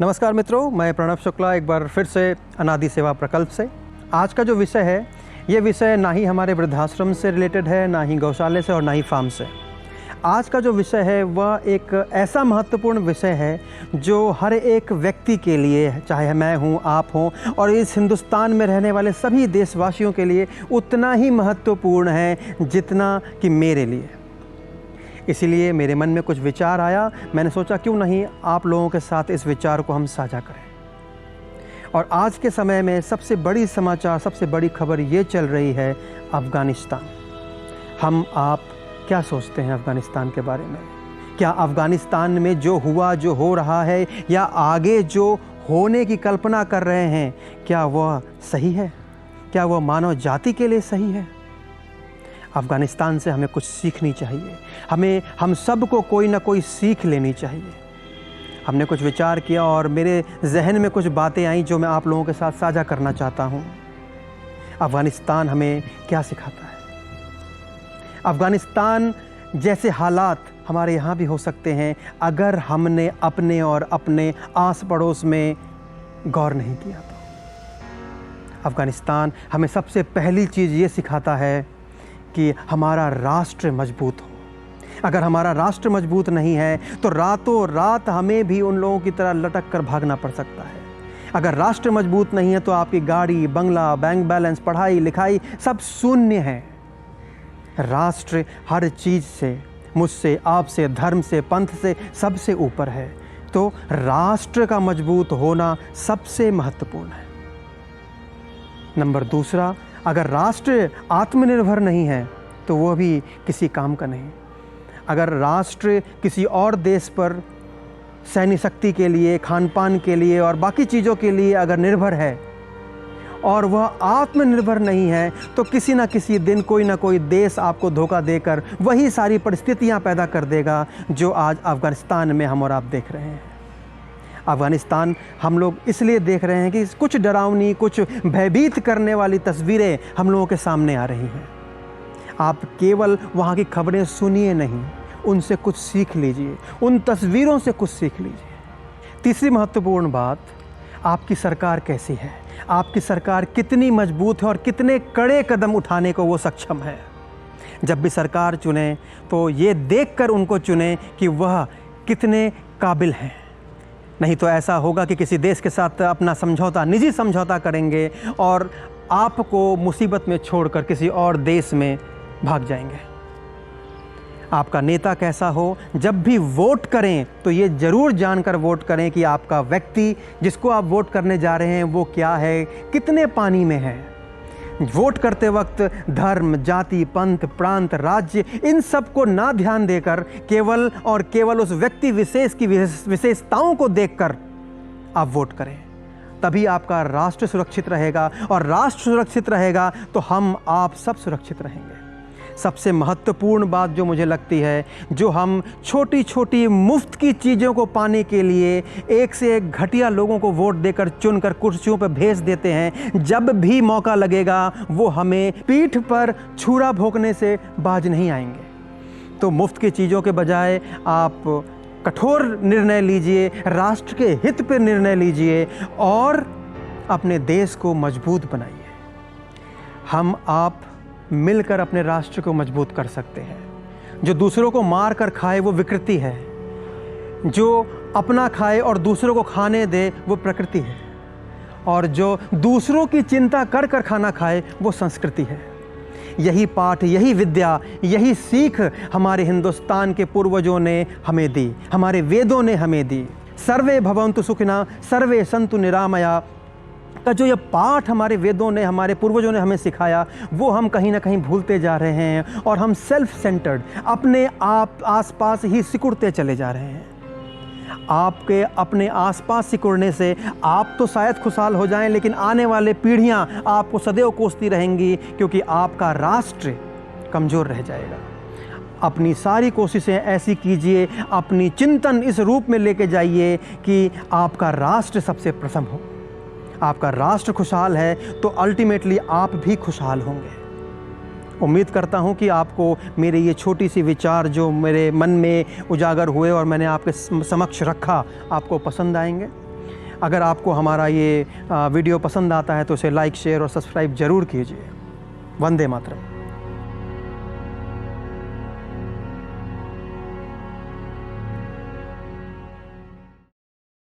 नमस्कार मित्रों, मैं प्रणव शुक्ला एक बार फिर से अनादि सेवा प्रकल्प से। आज का जो विषय है, ये विषय ना ही हमारे वृद्धाश्रम से रिलेटेड है, ना ही गौशाले से और ना ही फार्म से। आज का जो विषय है वह एक ऐसा महत्वपूर्ण विषय है जो हर एक व्यक्ति के लिए, चाहे मैं हूँ, आप हों, और इस हिंदुस्तान में रहने वाले सभी देशवासियों के लिए उतना ही महत्वपूर्ण है जितना कि मेरे लिए। इसीलिए मेरे मन में कुछ विचार आया, मैंने सोचा क्यों नहीं आप लोगों के साथ इस विचार को हम साझा करें। और आज के समय में सबसे बड़ी समाचार, सबसे बड़ी खबर ये चल रही है अफ़गानिस्तान। हम आप क्या सोचते हैं अफ़गानिस्तान के बारे में? क्या अफ़गानिस्तान में जो हुआ, जो हो रहा है, या आगे जो होने की कल्पना कर रहे हैं, क्या वह सही है? क्या वह मानव जाति के लिए सही है? अफ़गानिस्तान से हमें कुछ सीखनी चाहिए। हम सबको कोई ना कोई सीख लेनी चाहिए। हमने कुछ विचार किया और मेरे जहन में कुछ बातें आईं जो मैं आप लोगों के साथ साझा करना चाहता हूँ। अफ़गानिस्तान हमें क्या सिखाता है? अफ़गानिस्तान जैसे हालात हमारे यहाँ भी हो सकते हैं अगर हमने अपने और अपने आस पड़ोस में गौर नहीं किया तो। अफ़गानिस्तान हमें सबसे पहली चीज़ ये सिखाता है कि हमारा राष्ट्र मजबूत हो। अगर हमारा राष्ट्र मजबूत नहीं है तो रातों रात हमें भी उन लोगों की तरह लटक कर भागना पड़ सकता है। अगर राष्ट्र मजबूत नहीं है तो आपकी गाड़ी, बंगला, बैंक बैलेंस, पढ़ाई लिखाई सब शून्य है। राष्ट्र हर चीज़ से, मुझसे, आपसे, धर्म से, पंथ से, सबसे ऊपर है। तो राष्ट्र का मजबूत होना सबसे महत्वपूर्ण है। नंबर दूसरा, अगर राष्ट्र आत्मनिर्भर नहीं है तो वह भी किसी काम का नहीं। अगर राष्ट्र किसी और देश पर सैन्य शक्ति के लिए, खान पान के लिए और बाकी चीज़ों के लिए अगर निर्भर है और वह आत्मनिर्भर नहीं है तो किसी न किसी दिन कोई ना कोई देश आपको धोखा देकर वही सारी परिस्थितियां पैदा कर देगा जो आज अफ़गानिस्तान में हम और आप देख रहे हैं। अफ़गानिस्तान हम लोग इसलिए देख रहे हैं कि कुछ डरावनी, कुछ भयभीत करने वाली तस्वीरें हम लोगों के सामने आ रही हैं। आप केवल वहाँ की खबरें सुनिए नहीं, उनसे कुछ सीख लीजिए, उन तस्वीरों से कुछ सीख लीजिए। तीसरी महत्वपूर्ण बात, आपकी सरकार कैसी है? आपकी सरकार कितनी मजबूत है और कितने कड़े कदम उठाने को वो सक्षम है? जब भी सरकार चुने तो ये देखकर उनको चुने कि वह कितने काबिल हैं। नहीं तो ऐसा होगा कि किसी देश के साथ अपना समझौता, निजी समझौता करेंगे और आपको मुसीबत में छोड़कर किसी और देश में भाग जाएंगे। आपका नेता कैसा हो, जब भी वोट करें तो ये ज़रूर जानकर वोट करें कि आपका व्यक्ति जिसको आप वोट करने जा रहे हैं वो क्या है, कितने पानी में है। वोट करते वक्त धर्म, जाति, पंथ, प्रांत, राज्य, इन सब को ना ध्यान देकर केवल और केवल उस व्यक्ति विशेष की विशेषताओं को देखकर आप वोट करें। तभी आपका राष्ट्र सुरक्षित रहेगा, और राष्ट्र सुरक्षित रहेगा तो हम आप सब सुरक्षित रहेंगे। सबसे महत्वपूर्ण बात जो मुझे लगती है, जो हम छोटी छोटी मुफ्त की चीज़ों को पाने के लिए एक से एक घटिया लोगों को वोट देकर चुनकर कुर्सियों पर भेज देते हैं, जब भी मौका लगेगा वो हमें पीठ पर छुरा भोंकने से बाज नहीं आएंगे। तो मुफ्त की चीज़ों के बजाय आप कठोर निर्णय लीजिए, राष्ट्र के हित पर निर्णय लीजिए और अपने देश को मजबूत बनाइए। हम आप मिलकर अपने राष्ट्र को मजबूत कर सकते हैं। जो दूसरों को मार कर खाए वो विकृति है, जो अपना खाए और दूसरों को खाने दे वो प्रकृति है, और जो दूसरों की चिंता कर कर खाना खाए वो संस्कृति है। यही पाठ, यही विद्या, यही सीख हमारे हिंदुस्तान के पूर्वजों ने हमें दी, हमारे वेदों ने हमें दी। सर्वे भवन्तु सुखिनः, सर्वे सन्तु निरामया का जो ये पाठ हमारे वेदों ने, हमारे पूर्वजों ने हमें सिखाया, वो हम कहीं ना कहीं भूलते जा रहे हैं और हम सेल्फ सेंटर्ड, अपने आप आसपास ही सिकुड़ते चले जा रहे हैं। आपके अपने आसपास सिकुड़ने से आप तो शायद खुशहाल हो जाएं, लेकिन आने वाले पीढ़ियां आपको सदैव कोसती रहेंगी, क्योंकि आपका राष्ट्र कमज़ोर रह जाएगा। अपनी सारी कोशिशें ऐसी कीजिए, अपनी चिंतन इस रूप में लेके जाइए कि आपका राष्ट्र सबसे प्रथम हो। आपका राष्ट्र खुशहाल है तो अल्टीमेटली आप भी खुशहाल होंगे। उम्मीद करता हूँ कि आपको मेरे ये छोटी सी विचार जो मेरे मन में उजागर हुए और मैंने आपके समक्ष रखा, आपको पसंद आएंगे। अगर आपको हमारा ये वीडियो पसंद आता है तो इसे लाइक, शेयर और सब्सक्राइब ज़रूर कीजिए। वंदे मातरम।